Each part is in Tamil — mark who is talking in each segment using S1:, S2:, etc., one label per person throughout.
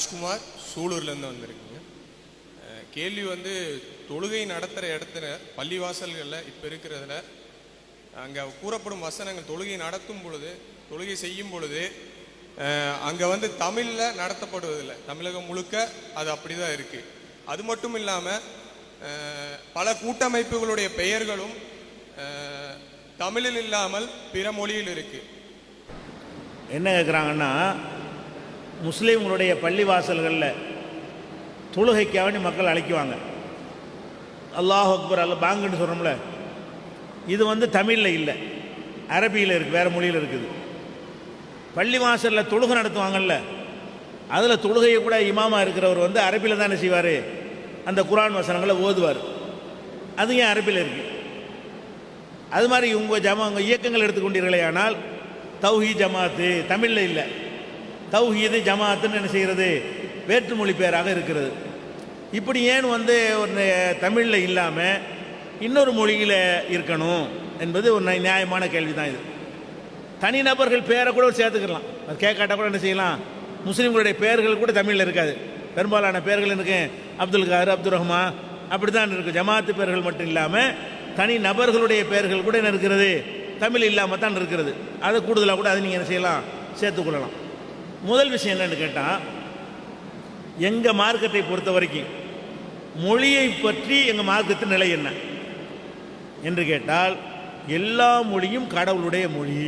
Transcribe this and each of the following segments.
S1: ராஜ்குமார் சூலூர்லேருந்து வந்திருக்குங்க. கேள்வி வந்து தொழுகை நடத்துகிற இடத்துல பள்ளிவாசல்களில் இப்போ இருக்கிறதுல அங்கே கூறப்படும் வசனங்கள் தொழுகை நடத்தும் பொழுது, தொழுகை செய்யும் பொழுது அங்கே வந்து தமிழில் நடத்தப்படுவதில்லை. தமிழகம் முழுக்க அது அப்படி தான் இருக்குது. அது மட்டும் இல்லாமல் பல கூட்டமைப்புகளுடைய பெயர்களும் தமிழில் இல்லாமல் பிற மொழியில் இருக்குது.
S2: என்ன கேட்குறாங்கன்னா, முஸ்லீம்களுடைய பள்ளிவாசல்களில் தொழுகைக்காக வேண்டி மக்கள் அழைக்குவாங்க. அல்லாஹ் அக்பர் அல்ல பாங்குன்னு சொல்கிறோம்ல, இது வந்து தமிழில் இல்லை, அரபியில் இருக்குது, வேறு மொழியில் இருக்குது. பள்ளிவாசலில் தொழுகை நடத்துவாங்கல்ல, அதில் தொழுகையை கூட இமாமா இருக்கிறவர் வந்து அரபியில் தான் என்ன செய்வார், அந்த குர்ஆன் வசனங்களை ஓதுவார். அது ஏன் அரபியில் இருக்குது? அது மாதிரி உங்கள் இயக்கங்கள் எடுத்துக்கொண்டீர்களே, ஆனால் தௌஹீத் ஜமாத்து தமிழில் இல்லை, தௌஹீது ஜமாத்துன்னு என்ன செய்கிறது, வேற்றுமொழி பேராக இருக்கிறது. இப்படி ஏன் வந்து ஒரு தமிழில் இல்லாமல் இன்னொரு மொழியில் இருக்கணும் என்பது ஒரு நியாயமான கேள்வி தான். இது தனிநபர்கள் பேரை கூட சேர்த்துக்கலாம், அது கேட்காட்டா கூட என்ன செய்யலாம். முஸ்லீம்களுடைய பெயர்கள் கூட தமிழில் இருக்காது, பெரும்பாலான பெயர்கள் இருக்கு அப்துல் கார், அப்துல் ரஹ்மான், அப்படி தான் இருக்குது. ஜமாத்து பெயர்கள் மட்டும் இல்லாமல் தனி நபர்களுடைய பெயர்கள் கூட என்ன இருக்கிறது, தமிழ் இல்லாமல் தான் இருக்கிறது. அதை கூடுதலாக கூட அதை நீங்கள் என்ன செய்யலாம், சேர்த்துக்கொள்ளலாம். முதல் விஷயம் என்னென்னு கேட்டால், எங்கள் மார்க்கத்தை பொறுத்த வரைக்கும் மொழியை பற்றி எங்கள் மார்க்கத்தின் நிலை என்ன என்று கேட்டால், எல்லா மொழியும் கடவுளுடைய மொழி.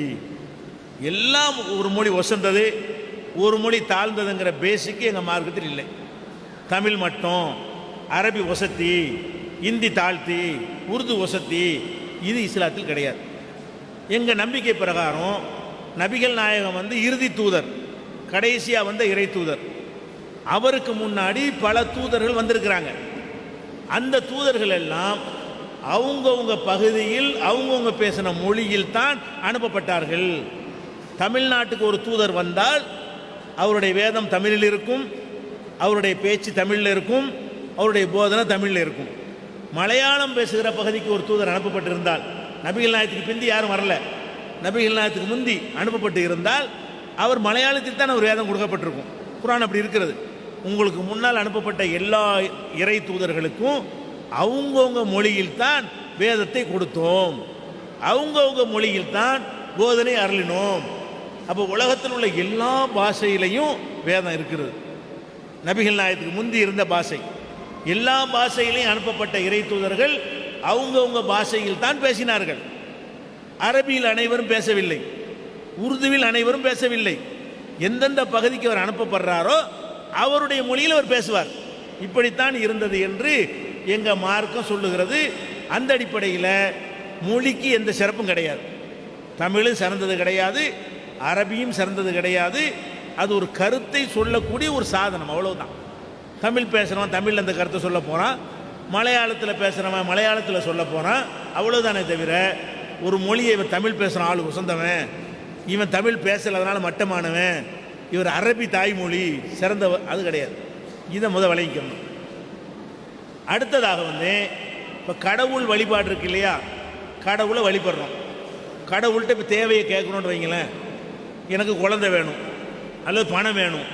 S2: எல்லாம் ஒரு மொழி ஒசந்தது, ஒரு மொழி தாழ்ந்ததுங்கிற பேசிக்கு எங்கள் மார்க்கத்தில் இல்லை. தமிழ் மட்டும், அரபி ஒசத்தி, இந்தி தாழ்த்தி, உருது ஒசத்தி, இது இஸ்லாத்தில் கிடையாது. எங்கள் நம்பிக்கை பிரகாரம் நபிகள் நாயகம் வந்து இறுதி தூதர், கடைசியாக வந்த இறை தூதர். அவருக்கு முன்னாடி பல தூதர்கள் வந்திருக்கிறாங்க. அந்த தூதர்கள் எல்லாம் அவங்கவுங்க பகுதியில் அவங்கவுங்க பேசின மொழியில் தான் அனுப்பப்பட்டார்கள். தமிழ்நாட்டுக்கு ஒரு தூதர் வந்தால் அவருடைய வேதம் தமிழில் இருக்கும், அவருடைய பேச்சு தமிழில் இருக்கும், அவருடைய போதனை தமிழில் இருக்கும். மலையாளம் பேசுகிற பகுதிக்கு ஒரு தூதர் அனுப்பப்பட்டிருந்தால், நபிகள் நாயகத்துக்கு பிந்தி யாரும் வரல, நபிகள் நாயகத்துக்கு முந்தி அனுப்பப்பட்டு இருந்தால் அவர் மலையாளத்தில் தான் அவர் வேதம் கொடுக்கப்பட்டிருக்கும். குர்ஆன் அப்படி இருக்கிறது. உங்களுக்கு முன்னால் அனுப்பப்பட்ட எல்லா இறை தூதர்களுக்கும் அவங்கவுங்க மொழியில் தான் வேதத்தை கொடுத்தோம், அவங்கவுங்க மொழியில் தான் போதனை அருளினோம். அப்போ உலகத்தில் உள்ள எல்லா பாஷையிலையும் வேதம் இருக்கிறது. நபிகள் நாயகத்துக்கு முந்தி இருந்த பாஷை, எல்லா பாஷையிலையும் அனுப்பப்பட்ட இறை தூதர்கள் அவங்கவுங்க பாஷையில் தான் பேசினார்கள். அரபியில் அனைவரும் பேசவில்லை, உருதுவில் அனைவரும் பேசவில்லை. எந்தெந்த பகுதிக்கு அவர் அனுப்பப்படுறாரோ அவருடைய மொழியில் அவர் பேசுவார். இப்படித்தான் இருந்தது என்று எங்கள் மார்க்கம் சொல்லுகிறது. அந்த அடிப்படையில் மொழிக்கு எந்த சிறப்பும் கிடையாது. தமிழும் சிறந்தது கிடையாது, அரபியும் சிறந்தது கிடையாது. அது ஒரு கருத்தை சொல்லக்கூடிய ஒரு சாதனம், அவ்வளவுதான். தமிழ் பேசுகிறவன் தமிழில் அந்த கருத்தை சொல்ல போகிறான், மலையாளத்தில் பேசுகிறவன் மலையாளத்தில் சொல்ல போகிறான், அவ்வளோதானே தவிர ஒரு மொழியை இவன் தமிழ் பேசுகிற ஆள் உசந்தவன், இவன் தமிழ் பேசலதுனால மட்டமானவன், இவர் அரபி தாய்மொழி சிறந்தவர், அது கிடையாது. இதை விளங்கிக்கணும். அடுத்ததாக வந்து இப்போ கடவுள் வழிபாடு இருக்கு இல்லையா, கடவுளை வழிபடுறோம். கடவுள்கிட்ட இப்போ தேவையை கேட்கணுன்னு வைங்களேன், எனக்கு குழந்தை வேணும், அல்லது பணம் வேணும்,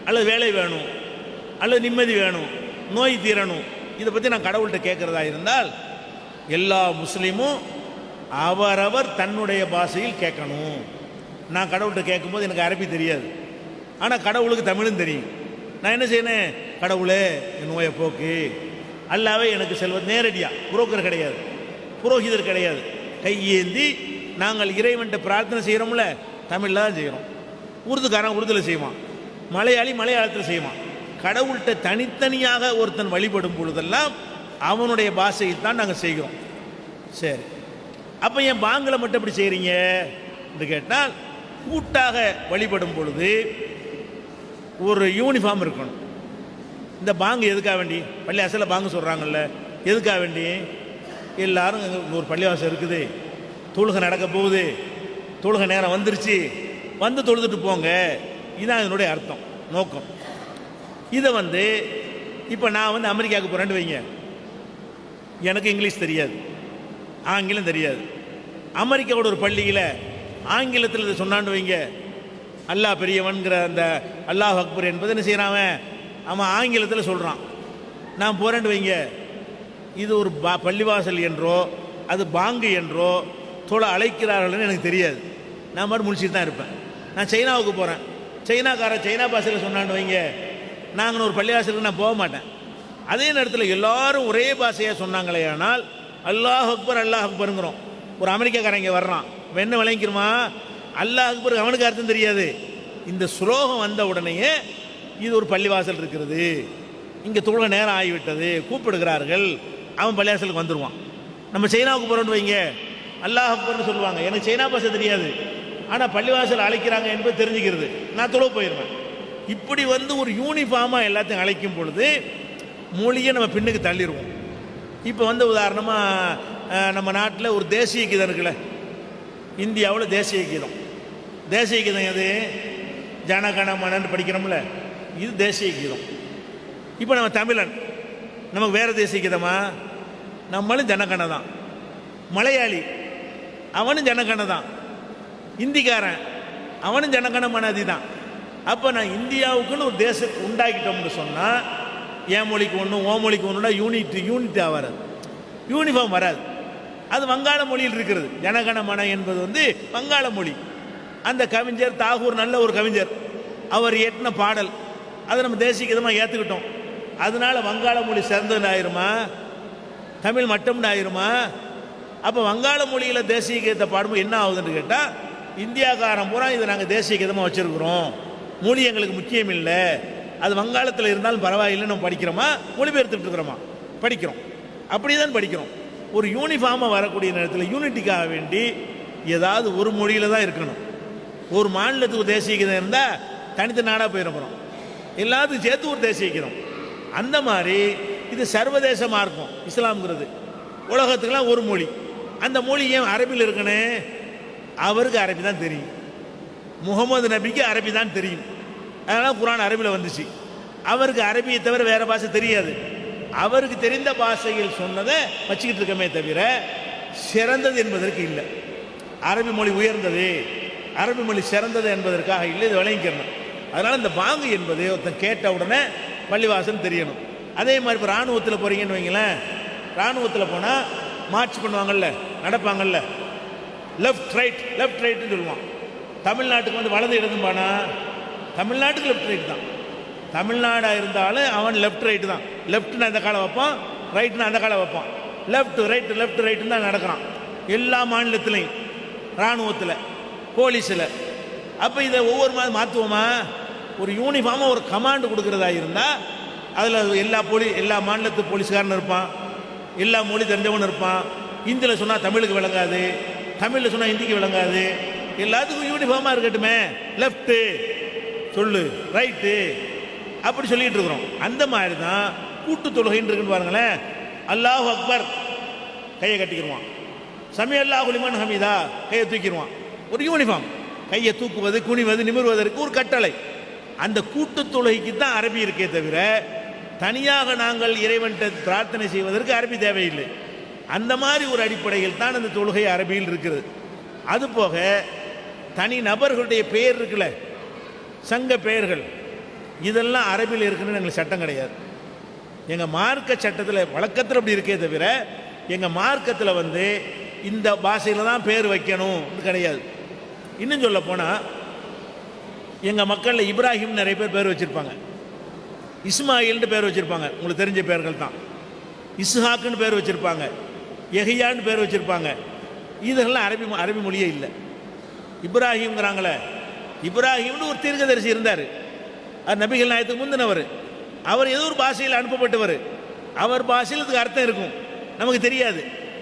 S2: அல்லது வேலை வேணும், அல்லது நிம்மதி வேணும், நோய் தீரணும், இதை பற்றி நான் கடவுள்கிட்ட கேட்குறதா இருந்தால் எல்லா முஸ்லீமும் அவரவர் தன்னுடைய பாஷையில் கேட்கணும். நான் கடவுள்கிட்ட கேட்கும்போது எனக்கு அரபி தெரியாது, ஆனால் கடவுளுக்கு தமிழும் தெரியும். நான் என்ன செய்யணும், கடவுளே என் நோயை போக்கு, அல்லாவே எனக்கு செல்வது, நேரடியாக, புரோக்கர் கிடையாது, புரோகிதர் கிடையாது, கையேந்தி நாங்கள் இறைவன்கிட்ட பிரார்த்தனை செய்கிறோம்ல, தமிழில் தான் செய்கிறோம். உருதுக்காரன் உருதுல செய்வான், மலையாளி மலையாளத்தில் செய்வான். கடவுள்கிட்ட தனித்தனியாக ஒருத்தன் வழிபடும் பொழுதெல்லாம் அவனுடைய பாஷையில் தான் நாங்கள் செய்கிறோம். சரி, அப்போ என் பாங்களை மட்டும் எப்படி செய்கிறீங்க என்று கேட்டால், கூட்டாக வழிபடும் பொழுது ஒரு யூனிஃபார்ம் இருக்கணும். இந்த பாங்கு எதுக்காக வேண்டி, பள்ளி அசலில் பாங்கு சொல்கிறாங்கல்ல, எதுக்காக வேண்டி, எல்லாரும் ஒரு பள்ளிவாசல் இருக்குது, தொழுகை நடக்க போகுது, தொழுகை நேரம் வந்துருச்சு, வந்து தொழுதுட்டு போங்க, இதுதான் இதனுடைய அர்த்தம், நோக்கம். இதை வந்து இப்போ நான் வந்து அமெரிக்காவுக்கு போகிறேன்னு வைங்க, எனக்கு இங்கிலீஷ் தெரியாது, ஆங்கிலம் தெரியாது. அமெரிக்காவோட ஒரு பள்ளியில் ஆங்கிலத்தில் இதை சொன்னான்னு வைங்க, அல்லாஹ் பெரியவன்கிற அந்த அல்லாஹ் அக்பர் என்பது என்ன செய்கிறான் அவன் ஆங்கிலத்தில் சொல்கிறான். நான் போகிறேன்னு வைங்க, இது ஒரு பள்ளிவாசல் என்றோ அது பாங்கு என்றோ தொலை அழைக்கிறார்கள்னு எனக்கு தெரியாது. நான் மட்டும் முடிச்சுட்டு தான் இருப்பேன். நான் சைனாவுக்கு போகிறேன், சைனா பாஷையில் சொன்னான்னு வைங்க, நாங்கள் ஒரு பள்ளிவாசலுக்கு நான் போக மாட்டேன். அதே நேரத்தில் எல்லாரும் ஒரே பாஷையாக சொன்னாங்களே ஆனால் அல்லாஹ் அக்பருங்கிறோம். ஒரு அமெரிக்காக்காரன் இங்கே வர்றான், அவன் என்ன விளங்கிக்கிறமா, அல்லாஹ் அக்பர் அவனுக்கு அர்த்தம் தெரியாது. இந்த ஸ்லோகம் வந்த உடனேயே இது ஒரு பள்ளிவாசல் இருக்கிறது, இங்கே தொழுக நேரம் ஆகிவிட்டது, கூப்பிடுகிறார்கள், அவன் பள்ளிவாசலுக்கு வந்துடுவான். நம்ம சைனாவுக்கு போகிறோன்னு வைங்க, அல்லாஹ் அக்பர்னு சொல்லுவாங்க, எனக்கு சைனா பாஷை தெரியாது, ஆனால் பள்ளிவாசல் அழைக்கிறாங்க என்பது தெரிஞ்சுக்கிறது, நான் தொழுவ போயிடுவேன். இப்படி ஒரு யூனிஃபார்மாக எல்லாத்தையும் அழைக்கும் பொழுது மொழியை நம்ம பின்னுக்கு தள்ளிடுவோம். இப்போ உதாரணமாக நம்ம நாட்டில் ஒரு தேசிய கீதம் இருக்குல்ல, இந்தியாவில் தேசிய கீதம் எது, ஜனகணமனன்னு படிக்கிறோம்ல, இது தேசிய கீதம். இப்போ நம்ம தமிழன், நமக்கு வேறு தேசிய கீதமா, நம்மளும் ஜனகண தான். மலையாளி அவனும் ஜனகண தான், இந்திக்காரன் அவனும் ஜனகண மனதி தான். அப்போ நான் இந்தியாவுக்குன்னு ஒரு தேசத்தை உண்டாக்கிட்டோம்னு சொன்னால் என் மொழிக்கு ஒன்று ஓ மொழிக்கு ஒன்றுனா யூனிட் ஆகாது, யூனிஃபார்ம் வராது. அது வங்காள மொழியில் இருக்கிறது. ஜனகண மன என்பது வங்காள மொழி. அந்த கவிஞர் தாகூர் நல்ல ஒரு கவிஞர், அவர் இயற்றின பாடல் அதை நம்ம தேசிய கீதமாக ஏற்றுக்கிட்டோம். அதனால வங்காள மொழி சிறந்தது ஆயிருமா, தமிழ் மட்டம்னு ஆயிருமா? அப்போ வங்காள மொழியில் தேசிய கீதத்தை பாடும்போது என்ன ஆகுதுன்னு கேட்டால், இந்தியாக்காரன் பூரா இதை நாங்கள் தேசிய கீதமாக வச்சுருக்குறோம், மொழி எங்களுக்கு முக்கியம் இல்லை, அது வங்காளத்தில் இருந்தாலும் பரவாயில்லைன்னு நம்ம படிக்கிறோமா, மொழிபெயர்த்துட்டு இருக்கிறோமா, படிக்கிறோம். அப்படி தான் படிக்கிறோம். ஒரு யூனிஃபார்மாக வரக்கூடிய நேரத்தில் யூனிட்டிக்காக வேண்டி ஏதாவது ஒரு மொழியில் தான் இருக்கணும். ஒரு மாநிலத்துக்கு ஒரு தேசிய கீதம் இருந்தால் தனித்த நாடாக போயிருக்கிறோம், எல்லாத்துக்கும் சேர்த்து ஒரு தேசிய கீதம். அந்த மாதிரி இது சர்வதேச மார்க்கம் இஸ்லாம்ங்கிறது. உலகத்துக்கெல்லாம் ஒரு மொழி, அந்த மொழி ஏன் அரபியில் இருக்குன்னு, அவருக்கு அரபி தான் தெரியும், முகமது நபிக்கு அரபி தான் தெரியும், அதனால் குர்ஆன் அரபியில் வந்துச்சு. அவருக்கு அரபியை தவிர வேறு பாஷை தெரியாது. அவருக்கு தெரிந்த பாஷையில் சொன்னதை வச்சுக்கிட்டு இருக்கமே தவிர சிறந்தது என்பதற்கு இல்லை. அரபி மொழி உயர்ந்தது, அரபி மொழி சிறந்தது என்பதற்காக இல்லை, இது விளங்கிக்கணும். அதனால் இந்த பாங்கு என்பது ஒருத்தன் கேட்ட உடனே பள்ளிவாசல் தெரியணும். அதே மாதிரி இப்போ இராணுவத்தில் போகிறீங்கன்னு வைங்களேன், இராணுவத்தில் போனால் மார்ச் பண்ணுவாங்கல்ல, நடப்பாங்கல்ல, லெஃப்ட் ரைட்டுன்னு சொல்லுவான். தமிழ்நாட்டுக்கு வலது இடதும்பானா, தமிழ்நாட்டுக்கு லெஃப்ட் ரைட் தான். தமிழ்நாடாக இருந்தாலும் அவன் லெஃப்ட் ரைட்டு தான். லெஃப்ட்னு அந்த காலை வைப்பான், ரைட்னு அந்த காலை வைப்பான். லெஃப்ட் ரைட்டுன்னு தான் நடக்கிறான் எல்லா மாநிலத்திலையும், இராணுவத்தில், போலீஸில். அப்போ இதை ஒவ்வொரு மாதிரி மாற்றுவோமா? ஒரு யூனிஃபார்மாக ஒரு கமாண்டு கொடுக்குறதா இருந்தால் அதில் எல்லா மாநிலத்து போலீஸ்காரனும் இருப்பான், எல்லா மொழி தெரிஞ்சவனும் இருப்பான். ஹிந்தியில் சொன்னால் தமிழுக்கு விளங்காது, தமிழில் சொன்னால் ஹிந்திக்கு விளங்காது. எல்லாத்துக்கும் யூனிஃபார்மாக இருக்கட்டுமே, லெஃப்ட்டு சொல்லு, ரைட்டு அப்படி சொல்லிகிட்டு இருக்கிறோம். அந்த மாதிரி தான் கூட்டு தொழுகைன்னு இருக்குன்னு பாருங்களேன். அல்லாஹு அக்பர் கையை கட்டிக்கிடுவான், சமி அல்லாஹு லிமன் ஹமீதா கையை தூக்கிடுவான். ஒரு யூனிஃபார்ம், கையை தூக்குவது, குனிவது, நிமிர்வதற்கு ஒரு கட்டளை. அந்த கூட்டு தொழுகைக்கு தான் அரபி இருக்கே தவிர தனியாக நாங்கள் இறைவன்கிட்ட பிரார்த்தனை செய்வதற்கு அரபி தேவையில்லை. அந்த மாதிரி ஒரு அடிப்படையில் தான் அந்த தொழுகை அரபியில் இருக்கிறது. அதுபோக தனி நபர்களுடைய பெயர் இருக்குல்ல, சங்க பெயர்கள், இதெல்லாம் அரபியில் இருக்குன்னு எங்களுக்கு சட்டம் கிடையாது. எங்கள் மார்க்க சட்டத்தில் வழக்கத்தில் அப்படி இருக்கே தவிர எங்கள் மார்க்கத்தில் இந்த பாஷையில் தான் பேர் வைக்கணும் கிடையாது. இன்னும் சொல்ல போனால் எங்கள் மக்களில் இப்ராஹிம் நிறைய பேர் வச்சுருப்பாங்க, இஸ்மாயில்னு பேர் வச்சுருப்பாங்க, உங்களுக்கு தெரிஞ்ச பேர்கள் தான். இஸ்ஹாக்குன்னு பேர் வச்சுருப்பாங்க, எஹியான்னு பேர் வச்சுருப்பாங்க. இதெல்லாம் அரபி மொழியே இல்லை. இப்ராஹிம்ங்கிறாங்களே, இப்ராஹிம்னு ஒரு தீர்க்கதரிசி இருந்தார், அது நபிகள் நாயகத்துக்கு முந்தினவர். அவர் ஏதோ ஒரு பாஷையில் அனுப்பப்பட்டவர், அவர் பாஷையில் இதுக்கு அர்த்தம் இருக்கும், நமக்கு தெரியாது.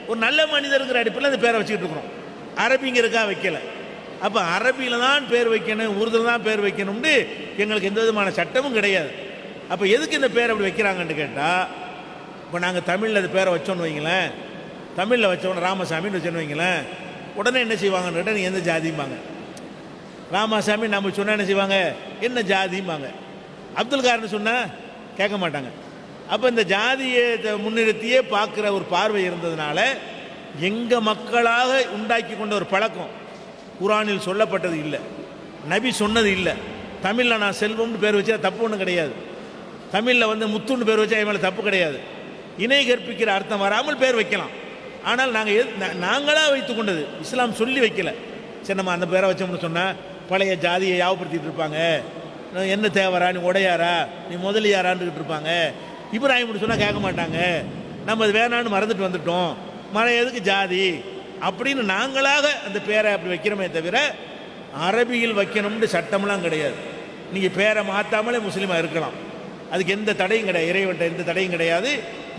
S2: ஒரு நல்ல மனிதருங்கிற அடிப்பில் அந்த பேரை வச்சுக்கிட்டு இருக்கிறோம், அரபிங்கிறதுக்காக வைக்கலை. அப்போ அரபியில் தான் பேர் வைக்கணும், உருதுல தான் பேர் வைக்கணும்னு எங்களுக்கு எந்த விதமான சட்டமும் கிடையாது. அப்போ எதுக்கு இந்த பேர் அப்படி வைக்கிறாங்கன்னு கேட்டால், இப்போ நாங்கள் தமிழில் அது பேரை வச்சோன்னு வைங்களேன், தமிழில் வச்சோன்னு ராமசாமின்னு வச்சோன்னு வைங்களேன், உடனே என்ன செய்வாங்கன்னு கேட்டால் நீங்கள் எந்த ஜாதியும்பாங்க. ராமசாமி நம்ம சொன்னால் என்ன செய்வாங்க, என்ன ஜாதியும்பாங்க. அப்துல் கார்னு சொன்னால் கேட்க மாட்டாங்க. அப்போ இந்த ஜாதியை முன்னிறுத்தியே பார்க்குற ஒரு பார்வை இருந்ததுனால எங்கள் மக்களாக உண்டாக்கி கொண்ட ஒரு பழக்கம் குர்ஆனில் சொல்லப்பட்டது இல்லை. நபி சொன்னது இல்லை. தமிழில் நான் செல்வம்னு பேர் வச்சா தப்பு ஒன்றும் கிடையாது. தமிழில் வந்து முத்துன்னு பேர் வச்சா என் மேலே தப்பு கிடையாது. இணை கற்பிக்கிற அர்த்தம் வராமல் பேர் வைக்கலாம். ஆனால் நாங்களாக வைத்து கொண்டது, இஸ்லாம் சொல்லி வைக்கல. சரி, நம்ம அந்த பேரை வச்சோம்னு சொன்னால் பழைய ஜாதியை யாவப்படுத்திட்டு இருப்பாங்க. என்ன தேவரா, நீ உடையாரா, நீ முதலியாரான்னுக்கிட்டு இருப்பாங்க. இப்ராஹிம்னு சொன்னால் கேட்க மாட்டாங்க. நம்ம அது வேணான்னு மறந்துட்டு வந்துட்டோம், எதுக்கு ஜாதி அப்படின்னு நாங்களாக அந்த பேரை அப்படி வைக்கிறோமே தவிர அரபியில் வைக்கணும்னு சட்டம்லாம் கிடையாது. நீங்கள் பேரை மாற்றாமலே முஸ்லீமாக இருக்கலாம், அதுக்கு எந்த தடையும் கிடையாது. இறைவன்ட்ட எந்த தடையும் கிடையாது,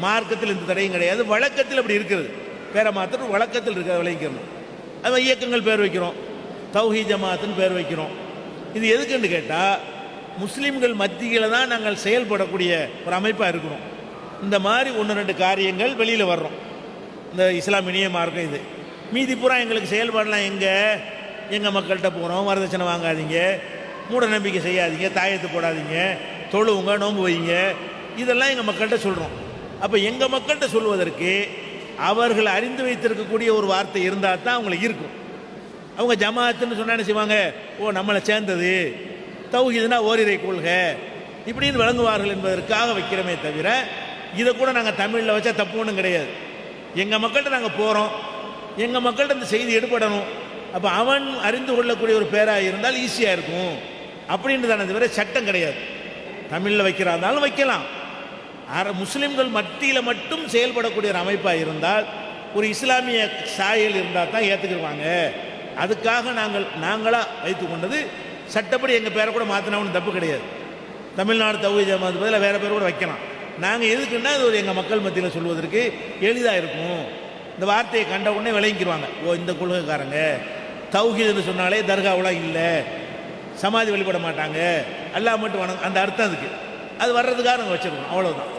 S2: மார்க்கத்தில் எந்த தடையும் கிடையாது. வழக்கத்தில் அப்படி இருக்கிறது, பேரை மாற்ற வழக்கத்தில் இருக்கிறத விளைவிக்கணும். அது இயக்கங்கள் பேர் வைக்கிறோம், தௌஹீத் ஜமாத்துன்னு பேர் வைக்கிறோம். இது எதுக்குன்னு கேட்டால் முஸ்லீம்கள் மத்தியில் தான் நாங்கள் செயல்படக்கூடிய ஒரு அமைப்பாக இருக்கிறோம். இந்த மாதிரி ஒன்று ரெண்டு காரியங்கள் வெளியில் வர்றோம். இந்த இஸ்லாமிய மார்க்கம் இது. மீதி பூரா எங்களுக்கு செயல்பாடெலாம் எங்கள் மக்கள்கிட்ட போகிறோம், வரதட்சணை வாங்காதீங்க, மூட நம்பிக்கை செய்யாதீங்க, தாயத்து போடாதீங்க, தொழுவுங்க, நோன்பு வைங்க, இதெல்லாம் எங்கள் மக்கள்கிட்ட சொல்கிறோம். அப்போ எங்கள் மக்கள்கிட்ட சொல்வதற்கு அவர்கள் அறிந்து வைத்திருக்கக்கூடிய ஒரு வார்த்தை இருந்தால் தான் அவங்களுக்கு இருக்கும். அவங்க ஜமாத்துன்னு சொன்னா என்ன செய்வாங்க, ஓ நம்மளை சேர்ந்தது, தௌஹீதுனா ஓரிரை கொள்கை இப்படின்னு விளங்குவார்கள் என்பதற்காக வைக்கிறோமே தவிர இதை கூட நாங்கள் தமிழில் வச்சா தப்பு ஒன்றும் கிடையாது. எங்கள் மக்கள்கிட்ட நாங்கள் போகிறோம், எங்கள் மக்கள்கிட்ட இந்த செய்தி எடுபடணும், அப்போ அவன் அறிந்து கொள்ளக்கூடிய ஒரு பேராக இருந்தால் ஈஸியாக இருக்கும் அப்படின்ட்டு தானே தவிர சட்டம் கிடையாது. தமிழில் வைக்கிறாந்தாலும் வைக்கலாம். முஸ்லிம்கள் மத்தியில் மட்டும் செயல்படக்கூடிய ஒரு அமைப்பாக இருந்தால், ஒரு இஸ்லாமிய சாயல் இருந்தால் தான் ஏற்றுக்கிடுவாங்க. அதுக்காக நாங்களாக வைத்து கொண்டது. சட்டப்படி எங்கள் பேரை கூட மாற்றினா ஒன்றும் தப்பு கிடையாது. தமிழ்நாடு தௌஹீத் ஜமாத் பதில் வேறு பேர் கூட வைக்கலாம். நாங்கள் எதுக்குன்னா அது ஒரு எங்கள் மக்கள் மத்தியில் சொல்வதற்கு எளிதாக இருக்கும். இந்த வார்த்தையை கண்ட உடனே விளங்கிடுவாங்க, ஓ இந்த கொள்கைக்காரங்க தௌஹீதுன்னு சொன்னாலே தர்காவெலாம் இல்லை, சமாதி வழிபட மாட்டாங்க, அல்லாஹ் மட்டும் வணங்க, அந்த அர்த்தம் அதுக்கு அது வர்றதுக்காக நாங்கள் வச்சுருக்கோம், அவ்வளோதான்.